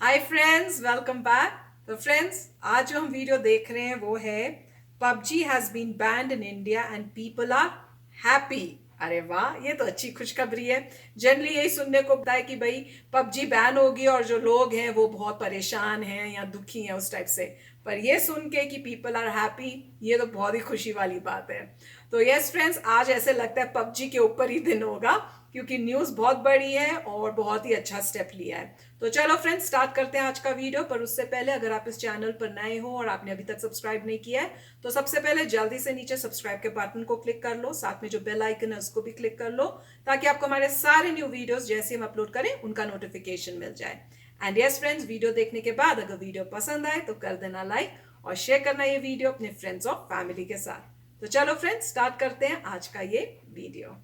हाय friends, welcome back. तो friends, आज जो हम वीडियो देख रहे हैं वो है PUBG has been banned in India and people are happy. अरे वाह, ये तो अच्छी खुशखबरी है। जनरली यही सुनने को मिलता है कि भाई पबजी बैन होगी और जो लोग हैं वो बहुत परेशान हैं या दुखी हैं उस टाइप से। पर ये सुन के कि पीपल आर हैप्पी, ये तो बहुत ही खुशी वाली बात है। तो यस फ्रेंड्स, आज ऐसे लगता है पबजी के ऊपर ही दिन होगा क्योंकि न्यूज़ बहुत बड़ी है और बहुत ही अच्छा स्टेप लिया है। तो चलो फ्रेंड्स, स्टार्ट करते हैं आज का वीडियो। पर उससे पहले अगर आप इस चैनल पर नए हो और आपने अभी तक सब्सक्राइब नहीं किया है तो सबसे पहले जल्दी से नीचे सब्सक्राइब के बटन को क्लिक कर लो, साथ में जो बेल आइकन है उसको भी क्लिक कर लो ताकि आपको हमारे सारे न्यू वीडियोस जैसे हम अपलोड करें उनका नोटिफिकेशन मिल जाए। एंड यस फ्रेंड्स, वीडियो देखने के बाद अगर वीडियो पसंद आए तो कर देना लाइक और शेयर करना ये वीडियो अपने फ्रेंड्स और फैमिली के साथ। तो चलो फ्रेंड्स, स्टार्ट करते हैं आज का ये video.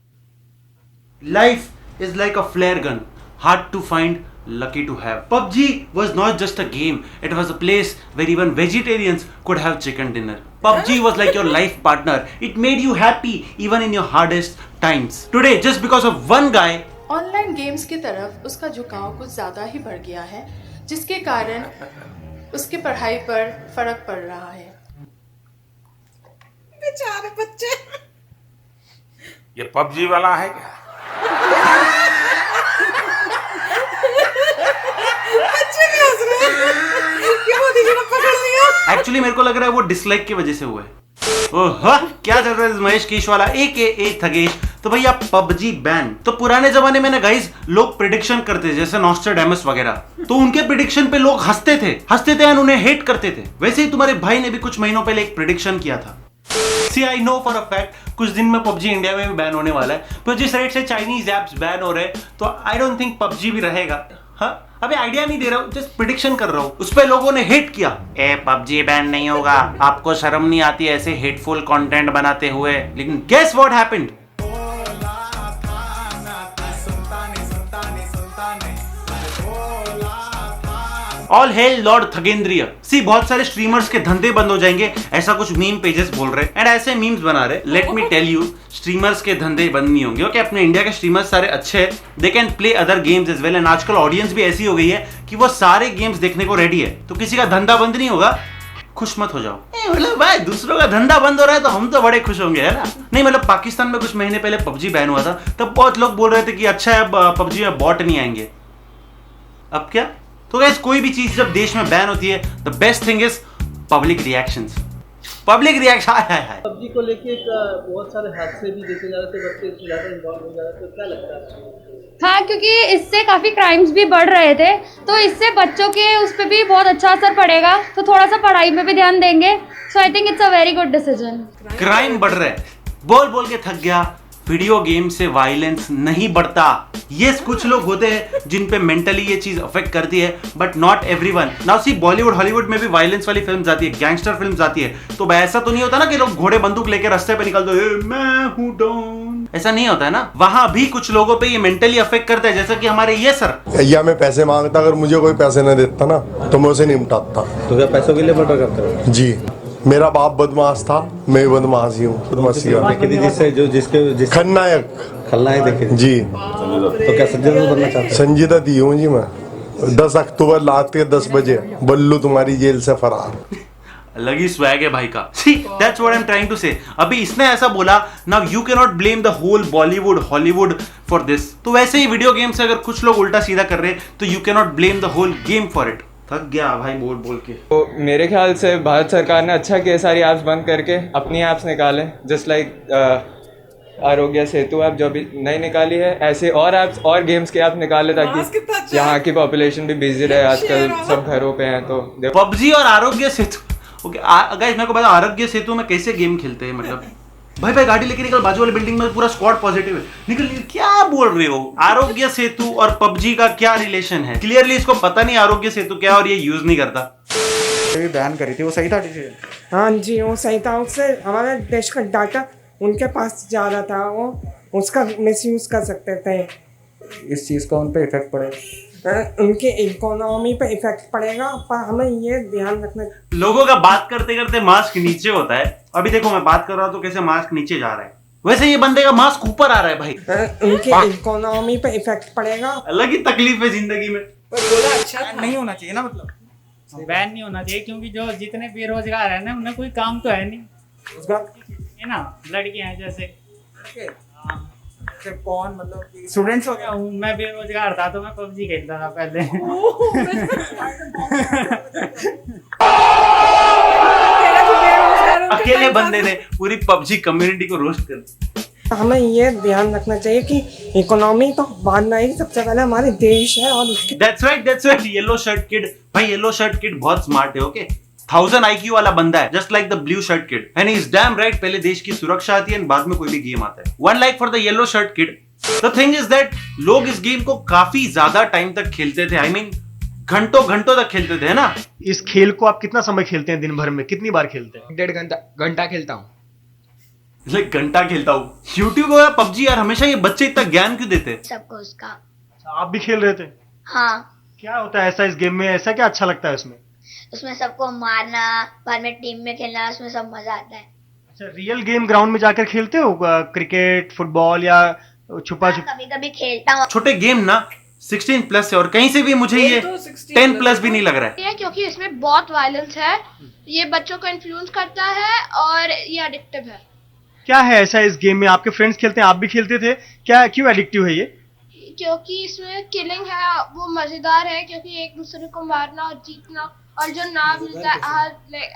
Life is like a flare gun, hard to find, lucky to have. PUBG was not just a game, it was a place where even vegetarians could have chicken dinner. PUBG was like your life partner. It made you happy even in your hardest times. Today, just because of one guy, online games की तरफ उसका झुकाव कुछ ज़्यादा ही बढ़ गया है, जिसके कारण उसकी पढ़ाई पर फर्क पड़ रहा है। बेचारे बच्चे। ये पबजी वाला है क्या? बच्चे भी हंस रहे हैं कि मोदी जी ने पकड़ लिया। एक्चुअली मेरे को लग रहा है वो डिसलाइक की वजह से हुआ है। ओह, क्या चल रहा है महेश कीश वाला AKA थगेश। तो भैया पबजी बैन। तो पुराने जमाने में ना गाइस, लोग प्रिडिक्शन करते थे जैसे नॉस्ट्रेडेमस वगैरह, तो उनके प्रिडिक्शन पे लोग हंसते थे एंड उन्हें हेट करते थे। वैसे ही तुम्हारे भाई ने भी कुछ महीनों पहले एक प्रिडिक्शन किया था। See I know for a fact कुछ दिन में पबजी इंडिया में भी बैन होने वाला है, पर जिस रेट से चाइनीज एप्स बैन हो रहे हैं तो आई डोंट थिंक पबजी भी रहेगा। हाँ, अभी आइडिया नहीं दे रहा हूँ, जस्ट प्रिडिक्शन कर रहा हूँ। उस पर लोगों ने हेट किया, ए पबजी बैन नहीं होगा, आपको शर्म नहीं आती ऐसे हेटफुल कंटेंट बनाते हुए। लेकिन guess what happened? All hail lord थगेंद्रिय। सी, बहुत सारे स्ट्रीमर्स के धंधे बंद हो जाएंगे, ऐसा कुछ मीम पेजेस बोल रहे एंड ऐसे मीम्स बना रहे। Let me tell you, streamers के धंधे बंद नहीं होंगे। ओके, अपने इंडिया के स्ट्रीमर्स सारे अच्छे हैं, they can play other games as well. And आजकल ऑडियंस भी ऐसी हो गई है कि वो सारे गेम्स देखने को रेडी है, तो किसी का धंधा बंद नहीं होगा। खुश मत हो जाओ। मतलब भाई, दूसरों का धंधा बंद हो रहा है तो हम तो बड़े खुश होंगे, है ना? नहीं, मतलब पाकिस्तान में कुछ महीने पहले पबजी बैन हुआ था, तब बहुत लोग बोल रहे थे कि अच्छा है पबजी में बॉट नहीं आएंगे। अब क्या? तो गाइस, कोई भी चीज जब देश में बैन होती है, the best thing is public reactions. Public reaction. Hi PUBG को लेके एक बहुत सारे हादसे भी देखे जा रहे थे, बच्चे इसमें ज़्यादा इन्वॉल्व हो जा रहे थे, तो क्या लगता है आपको? हाँ, क्योंकि इससे काफ़ी क्राइम्स भी बढ़ रहे थे, तो इससे बच्चों के उस पर भी बहुत अच्छा असर पड़ेगा, तो थोड़ा सा पढ़ाई में भी ध्यान देंगे। So I think it's a very good decision. Crime बढ़ रहा है, बोल बोल के थक गया। वीडियो गेम से वायलेंस नहीं बढ़ता। यस, कुछ लोग होते हैं जिन पे मेंटली ये चीज अफेक्ट करती है, but not everyone. Now see, Bollywood Hollywood में भी वायलेंस वाली फिल्म्स आती है, गैंगस्टर फिल्म्स आती है, तो ऐसा तो नहीं होता ना कि लोग घोड़े बंदूक लेके रास्ते पे निकलते हैं, मैं हूं डॉन। ऐसा नहीं होता है ना। वहां भी कुछ लोगों पे ये मेंटली अफेक्ट करता है, जैसा कि हमारे ये सर। या मैं पैसे मांगता, अगर मुझे कोई पैसे न देता ना तो मैं उसे निपटाता। तो क्या पैसों के लिए मर्डर करते हो? जी, मेरा बाप बदमाश था, मैं भी बदमाश ही हूँ। बदमाशी जिसके खलनायक खलनायक देखे जी। तो क्या संजय दत्त बनना चाहते संजीदा दी हूँ जी मैं। 10 अक्टूबर रात के 10 बजे बल्लू तुम्हारी जेल से फरार। अलग ही स्वैग है भाई का। See, that's what I'm trying to say. अभी इसने ऐसा बोला, now you cannot blame the whole Bollywood, Hollywood for this. तो वैसे ही वीडियो गेम से अगर कुछ लोग उल्टा सीधा कर रहे हैं तो you cannot blame the whole game for it. थक गया भाई बोल बोल के। तो मेरे ख्याल से भारत सरकार ने अच्छा किया सारी ऐप्स बंद करके अपनी ऐप्स निकालें, just like Aarogya Setu app जो अभी नई निकाली है, ऐसे और ऐप्स और गेम्स के ऐप निकाले ताकि यहाँ की पॉपुलेशन भी बिजी रहे। आजकल सब घरों पे हैं तो पबजी और आरोग्य सेतु। ओके गाइस, मेरे को पता आरोग्य सेतु में कैसे गेम खेलते हैं। मतलब भाई गाड़ी लेके निकल, बाजू वाली बिल्डिंग में पूरा स्क्वाड पॉजिटिव है, निकल। क्या बोल रहे हो? आरोग्य सेतु और पबजी का क्या रिलेशन है? क्लियरली इसको पता नहीं आरोग्य सेतु क्या, और ये यूज नहीं करता। बैन करी थी, वो सही था डिसीजन? हाँ जी, वो सही था। उससे हमारे देश का डाटा उनके पास जा रहा था, वो उसका मिसयूज कर सकते थे। इस चीज़ का उन पर इफेक्ट पड़ेगा, उनकी इकोनॉमी पे इफेक्ट पड़ेगा, पर हमें ये ध्यान रखना। लोगों का बात करते करते मास्क नीचे होता है। अभी देखो मैं बात कर रहा हूँ तो कैसे मास्क नीचे जा रहा है, वैसे ये बंदे का मास्क ऊपर आ रहा है भाई। उनकी इकोनॉमी पे इफेक्ट पड़ेगा। अलग ही तकलीफ है जिंदगी में। पर बोला अच्छा था। नहीं होना चाहिए ना, मतलब बैन नहीं होना चाहिए क्योंकि जो जितने बेरोजगार है ना उन्हें कोई काम तो है नहीं रोजगार है ना, लड़कियां हैं जैसे फिर कौन, मतलब स्टूडेंट्स हो गया। मैं बेरोजगार था तो मैं पबजी खेलता था पहले। अकेले बंदे ने पूरी पबजी कम्युनिटी को रोस्ट कर। हमें ये ध्यान रखना चाहिए कि इकोनॉमी तो बाद में आएगी, सबसे पहले हमारे देश है और उसके। That's right, yellow shirt kid. भाई येलो शर्ट किड बहुत स्मार्ट है, ओके 1000 IQ वाला बंदा है, just like the blue shirt kid, and he is damn right. पहले देश की सुरक्षा आती है, बाद में कोई भी गेम आता है। 1 like for the yellow shirt kid. The thing is that लोग इस गेम को काफी ज्यादा टाइम तक खेलते थे, आई मीन घंटों घंटों तक खेलते थे, है ना। इस खेल को आप कितना समय खेलते हैं दिन भर में, कितनी बार खेलते हैं? 1.5 घंटा खेलता हूँ। घंटा खेलता हूँ। यूट्यूब या पबजी यार, हमेशा ये बच्चे इतना ज्ञान क्यों देते? सबको उसका। आप भी खेल रहे थे? हाँ। क्या होता है ऐसा इस गेम में, ऐसा क्या अच्छा लगता है उसमें? उसमें सबको मारना, बाद में टीम में खेलना, उसमें सब मजा आता है। अच्छा, रियल गेम ग्राउंड में जाकर खेलते हो, क्रिकेट, फुटबॉल या छुपा छुपी? कभी कभी खेलता हूँ। छोटे गेम ना 16+ है, और कहीं से भी मुझे ये 10+ भी नहीं लग रहा है। क्योंकि इसमें बहुत वायलेंस है, ये बच्चों को इन्फ्लुएंस करता है और ये एडिक्टिव है। क्या है ऐसा इस गेम में? आपके फ्रेंड्स खेलते हैं, आप भी खेलते थे, क्या क्यों एडिक्टिव है ये? क्योंकि इसमें किलिंग है, वो मजेदार है क्योंकि एक दूसरे को मारना और जीतना, और जो नाम मिलता है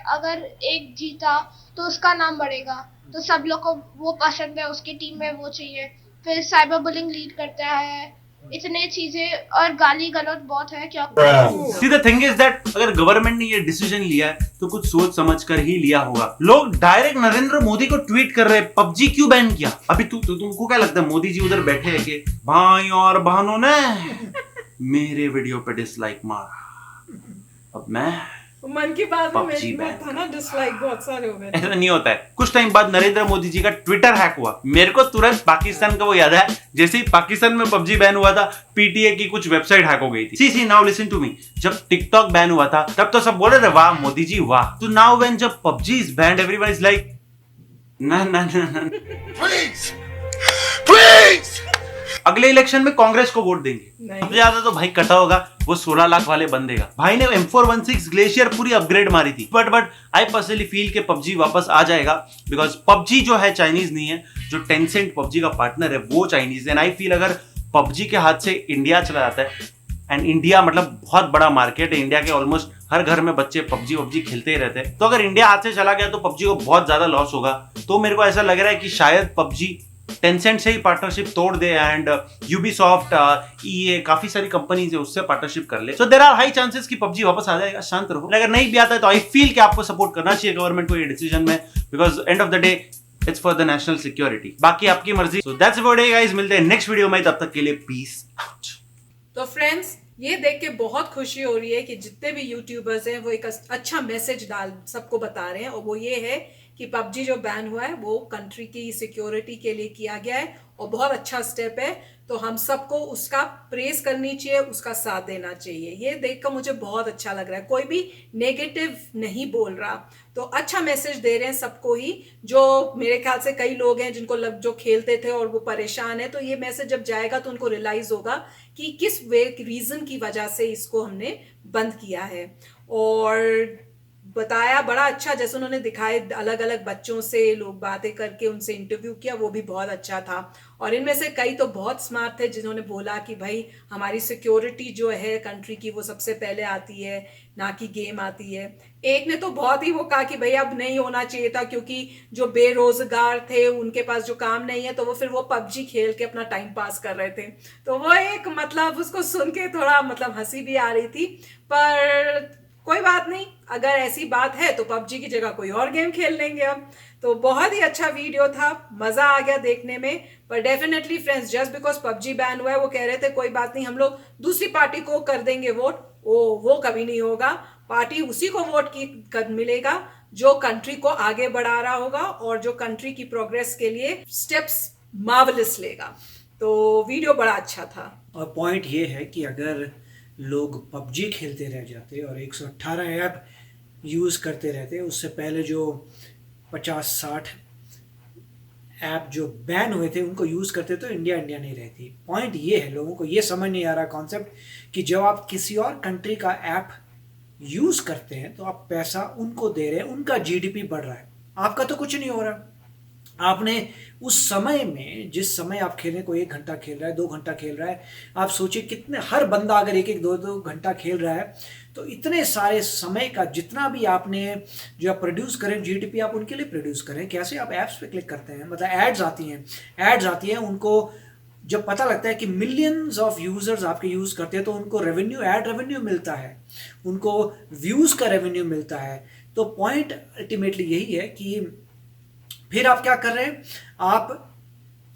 अगर एक जीता तो उसका नाम बढ़ेगा, तो सब लोग को वो पसंद है, उसकी टीम में वो चाहिए। फिर साइबर बुलिंग लीड करता है, इतने चीजें, और गाली गलौज बहुत है। क्या See the thing is that अगर गवर्नमेंट ने ये डिसीजन लिया है तो कुछ सोच समझ कर ही लिया होगा। लोग डायरेक्ट नरेंद्र मोदी को ट्वीट कर रहे हैं पबजी क्यों बैन किया। अभी तुमको क्या लगता है मोदी जी उधर बैठे हैं कि भाई और बहनों ने मेरे वीडियो पे डिसलाइक मारा, अब मैं मन की बात में PUBG मेरा था ना, डिसलाइक बहुत सारे हो गए। ऐसा नहीं होता है। कुछ टाइम बाद नरेंद्र मोदी जी का ट्विटर हैक हुआ। मेरे को तुरंत पाकिस्तान का वो याद है, जैसे ही पाकिस्तान में पबजी बैन हुआ था, पीटीए की कुछ वेबसाइट हैक हो गई थी। सी नाउ लिसन टू मी, जब टिकटॉक बैन हुआ था तब तो सब बोल रहे थे वाह मोदी जी वाह। तो नाउ व्हेन जब PUBG is band everyone is like ना ना ना, प्लीज अगले इलेक्शन में कांग्रेस को वोट देंगे। सबसे ज्यादा तो भाई कटा होगा वो 16 लाख वाले बंदे का। भाई ने M416 ग्लेशियर पूरी अपग्रेड मारी थी, बट आई पर्सनली फील के पबजी वापस आ जाएगा, बिकॉज पबजी जो है चाइनीज नहीं है, जो टेंसेंट पबजी का पार्टनर है वो चाइनीज है। एंड आई फील अगर पबजी के हाथ से इंडिया चला जाता है, एंड इंडिया मतलब बहुत बड़ा मार्केट है, इंडिया के ऑलमोस्ट हर घर में बच्चे पबजी खेलते ही रहते हैं, तो अगर इंडिया हाथ से चला गया तो पबजी को बहुत ज्यादा लॉस होगा। तो मेरे को ऐसा लग रहा है कि शायद पबजी टेंसेंट से ही पार्टनरशिप तोड़ दे, एंड यूबीसॉफ्ट, EA, काफी सारी कंपनीज है उससे पार्टनरशिप कर ले। So there are high chances कि पबजी वापस आ जाएगा। शांत रहो। अगर नहीं भी आता है तो आई फील कि आपको सपोर्ट करना चाहिए गवर्नमेंट को ये डिसीजन में, because end of the day it's for the national security. बाकी आपकी मर्जी। So that's about it guys, मिलते हैं नेक्स्ट वीडियो में, तब तक के लिए पीस आउट। तो फ्रेंड्स ये देख के बहुत खुशी हो रही है कि जितने भी यूट्यूबर्स हैं वो एक अच्छा मैसेज डाल सबको बता रहे हैं, और वो ये है कि पबजी जो बैन हुआ है वो कंट्री की सिक्योरिटी के लिए किया गया है और बहुत अच्छा स्टेप है। तो हम सबको उसका प्रेस करनी चाहिए, उसका साथ देना चाहिए। ये देखकर मुझे बहुत अच्छा लग रहा है, कोई भी नेगेटिव नहीं बोल रहा, तो अच्छा मैसेज दे रहे हैं सबको ही। जो मेरे ख्याल से कई लोग हैं जिनको जो खेलते थे और वो परेशान है, तो ये मैसेज जब जाएगा तो उनको रियलाइज होगा कि किस रीजन की वजह से इसको हमने बंद किया है। और बताया बड़ा अच्छा, जैसे उन्होंने दिखाए अलग अलग बच्चों से लोग बातें करके उनसे इंटरव्यू किया, वो भी बहुत अच्छा था। और इनमें से कई तो बहुत स्मार्ट थे जिन्होंने बोला कि भाई हमारी सिक्योरिटी जो है कंट्री की वो सबसे पहले आती है, ना कि गेम आती है। एक ने तो बहुत ही वो कहा कि भाई अब नहीं होना चाहिए था, क्योंकि जो बेरोजगार थे उनके पास जो काम नहीं है तो वो फिर वो पबजी खेल के अपना टाइम पास कर रहे थे। तो वो एक मतलब उसको सुन के थोड़ा मतलब हंसी भी आ रही थी, पर कोई बात नहीं, अगर ऐसी बात है तो पबजी की जगह कोई और गेम खेल लेंगे हम। तो बहुत ही अच्छा वीडियो था, मजा आ गया देखने में। पर definitely friends, just because PUBG ban हुआ है, वो कह रहे थे कोई बात नहीं हम लोग दूसरी पार्टी को कर देंगे वोट, वो कभी नहीं होगा। पार्टी उसी को वोट की मिलेगा जो कंट्री को आगे बढ़ा रहा होगा और जो कंट्री की प्रोग्रेस के लिए स्टेप्स मार्वलस लेगा। तो वीडियो बड़ा अच्छा था। और पॉइंट ये है कि अगर लोग पबजी खेलते रह जाते और 118 ऐप यूज़ करते रहते, उससे पहले जो 50-60 ऐप जो बैन हुए थे उनको यूज़ करते तो इंडिया नहीं रहती। पॉइंट ये है, लोगों को ये समझ नहीं आ रहा कॉन्सेप्ट कि जब आप किसी और कंट्री का ऐप यूज़ करते हैं तो आप पैसा उनको दे रहे हैं, उनका जीडीपी बढ़ रहा है, आपका तो कुछ नहीं हो रहा। आपने उस समय में, जिस समय आप खेलें, कोई 1 घंटा खेल रहा है, 2 घंटा खेल रहा है, आप सोचिए कितने, हर बंदा अगर 1-1, 2-2 घंटा खेल रहा है तो इतने सारे समय का जितना भी आपने जो आप प्रोड्यूस करें जीडीपी, आप उनके लिए प्रोड्यूस करें। कैसे? आप ऐप्स पे क्लिक करते हैं, मतलब एड्स आती हैं, उनको जब पता लगता है कि मिलियंस ऑफ यूजर्स आपके यूज़ करते हैं तो उनको रेवेन्यू, एड रेवेन्यू मिलता है, उनको व्यूज़ का रेवेन्यू मिलता है। तो पॉइंट अल्टीमेटली यही है कि फिर आप क्या कर रहे हैं, आप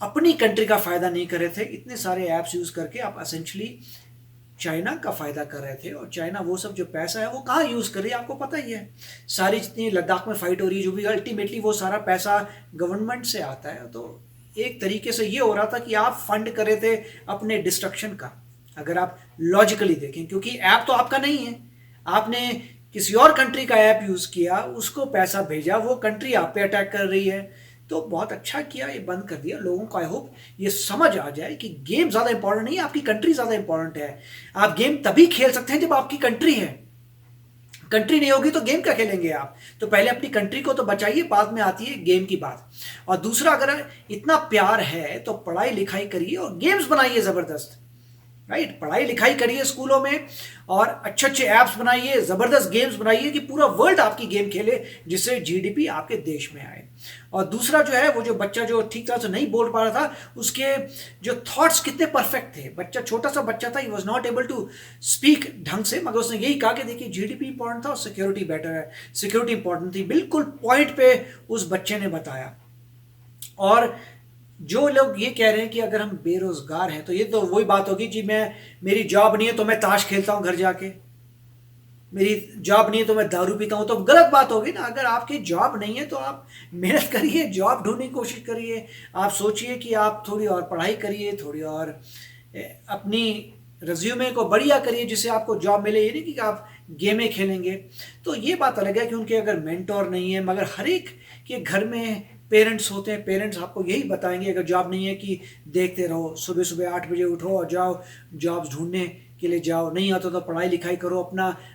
अपनी कंट्री का फ़ायदा नहीं कर रहे थे, इतने सारे ऐप्स यूज़ करके आप एसेंशली चाइना का फ़ायदा कर रहे थे। और चाइना वो सब जो पैसा है वो कहाँ यूज़ कर रही है, आपको पता ही है। सारी जितनी लद्दाख में फ़ाइट हो रही है, जो भी, अल्टीमेटली वो सारा पैसा गवर्नमेंट से आता है। तो एक तरीके से ये हो रहा था कि आप फंड कर रहे थे अपने डिस्ट्रक्शन का, अगर आप लॉजिकली देखें, क्योंकि ऐप तो आपका नहीं है, आपने किसी और कंट्री का ऐप यूज़ किया, उसको पैसा भेजा, वो कंट्री आप पे अटैक कर रही है। तो बहुत अच्छा किया, ये बंद कर दिया। लोगों को आई होप ये समझ आ जाए कि गेम ज़्यादा इंपॉर्टेंट नहीं है, आपकी कंट्री ज़्यादा इंपॉर्टेंट है। आप गेम तभी खेल सकते हैं जब आपकी कंट्री है, कंट्री नहीं होगी तो गेम क्या खेलेंगे आप? तो पहले अपनी कंट्री को तो बचाइए, बाद में आती है गेम की बात। और दूसरा, अगर इतना प्यार है तो पढ़ाई लिखाई करिए और गेम्स बनाइए ज़बरदस्त, राइट? पढ़ाई लिखाई करिए स्कूलों में और अच्छे अच्छे ऐप्स बनाइए, ज़बरदस्त गेम्स बनाइए कि पूरा वर्ल्ड आपकी गेम खेले, जिससे जीडीपी आपके देश में आए। और दूसरा जो है, वो जो बच्चा जो ठीक तरह से नहीं बोल पा रहा था, उसके जो थॉट्स कितने परफेक्ट थे। बच्चा, छोटा सा बच्चा था, he was not able to speak ढंग से, मगर उसने यही कहा कि देखिए जीडीपी इंपॉर्टेंट था और सिक्योरिटी बेटर है, सिक्योरिटी इंपॉर्टेंट थी। बिल्कुल पॉइंट पे उस बच्चे ने बताया। और जो लोग ये कह रहे हैं कि अगर हम बेरोजगार हैं, तो ये तो वही बात होगी जी, मेरी जॉब नहीं है तो मैं ताश खेलता हूँ घर जाके, मेरी जॉब नहीं है तो मैं दारू पीता हूँ, तो गलत बात होगी ना। अगर आपकी जॉब नहीं है तो आप मेहनत करिए, जॉब ढूंढने की कोशिश करिए। आप सोचिए कि आप थोड़ी और पढ़ाई करिए, थोड़ी और अपनी रिज्यूमे को बढ़िया करिए जिससे आपको जॉब मिले। ये नहीं कि आप गेमें खेलेंगे। तो ये बात अलग है कि उनके अगर मेंटोर नहीं है, मगर हर एक के घर में पेरेंट्स होते हैं, पेरेंट्स आपको यही बताएंगे अगर जॉब नहीं है कि देखते रहो, सुबह सुबह 8 बजे उठो और जाओ जॉब्स ढूंढने के लिए जाओ, नहीं आता तो पढ़ाई लिखाई करो,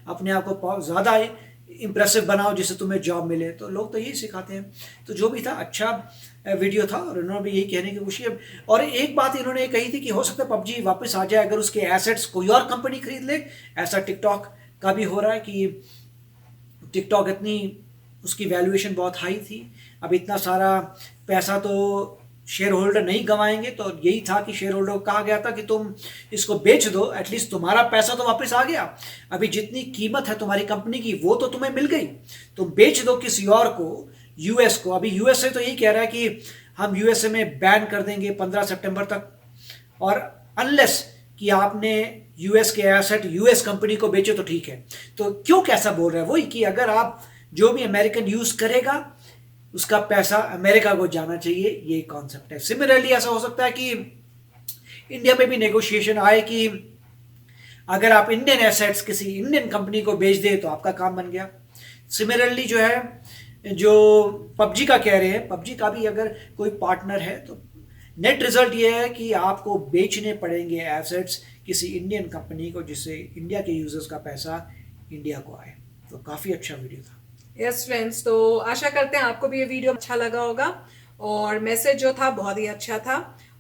अपने आप को ज़्यादा इम्प्रेसिव बनाओ जिससे तुम्हें जॉब मिले। तो लोग तो यही सिखाते हैं। तो जो भी था, अच्छा वीडियो था और इन्होंने भी यही कहने की कोशिश की। और एक बात इन्होंने ये कही थी कि हो सकता है पबजी वापस आ जाए अगर उसके एसेट्स कोई और कंपनी खरीद ले। ऐसा टिकटॉक का भी हो रहा है कि टिकटॉक इतनी, उसकी वैल्यूएशन बहुत हाई थी, अब इतना सारा पैसा तो शेयर होल्डर नहीं गंवाएंगे। तो यही था कि शेयर होल्डर को कहा गया था कि तुम इसको बेच दो, एटलीस्ट तुम्हारा पैसा तो वापस आ गया। अभी जितनी कीमत है तुम्हारी कंपनी की वो तो तुम्हें मिल गई, तुम बेच दो किसी और को, यूएस को। अभी यूएसए तो यही कह रहा है कि हम यूएसए में बैन कर देंगे 15 सितंबर तक, और अनलेस कि आपने यूएस के एसेट यूएस कंपनी को बेचे तो ठीक है। तो क्यों कैसा बोल रहा है? वही कि अगर आप जो भी अमेरिकन यूज करेगा उसका पैसा अमेरिका को जाना चाहिए, ये कॉन्सेप्ट है। सिमिलरली ऐसा हो सकता है कि इंडिया में भी नेगोशिएशन आए कि अगर आप इंडियन एसेट्स किसी इंडियन कंपनी को बेच दे तो आपका काम बन गया। सिमिलरली जो है, जो पबजी का कह रहे हैं, पबजी का भी अगर कोई पार्टनर है तो नेट रिजल्ट ये है कि आपको बेचने पड़ेंगे एसेट्स किसी इंडियन कंपनी को, जिससे इंडिया के यूजर्स का पैसा इंडिया को आए। तो काफ़ी अच्छा वीडियो था। यस फ्रेंड्स, तो आशा करते हैं आपको भी ये वीडियो अच्छा लगा होगा और मैसेज जो था बहुत ही अच्छा था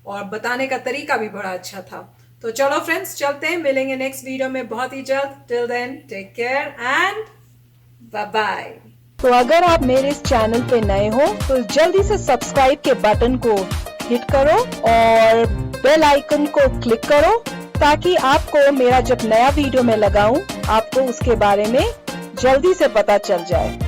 और बताने का तरीका भी बड़ा अच्छा था। तो चलो फ्रेंड्स, चलते हैं, मिलेंगे नेक्स्ट वीडियो में बहुत ही जल्द। Till then take care and bye bye. तो अगर आप मेरे इस चैनल पे नए हो तो जल्दी से सब्सक्राइब के बटन को हिट करो और बेल आइकन को क्लिक करो ताकि आपको मेरा जब नया वीडियो मैं लगाऊं आपको उसके बारे में जल्दी से पता चल जाए।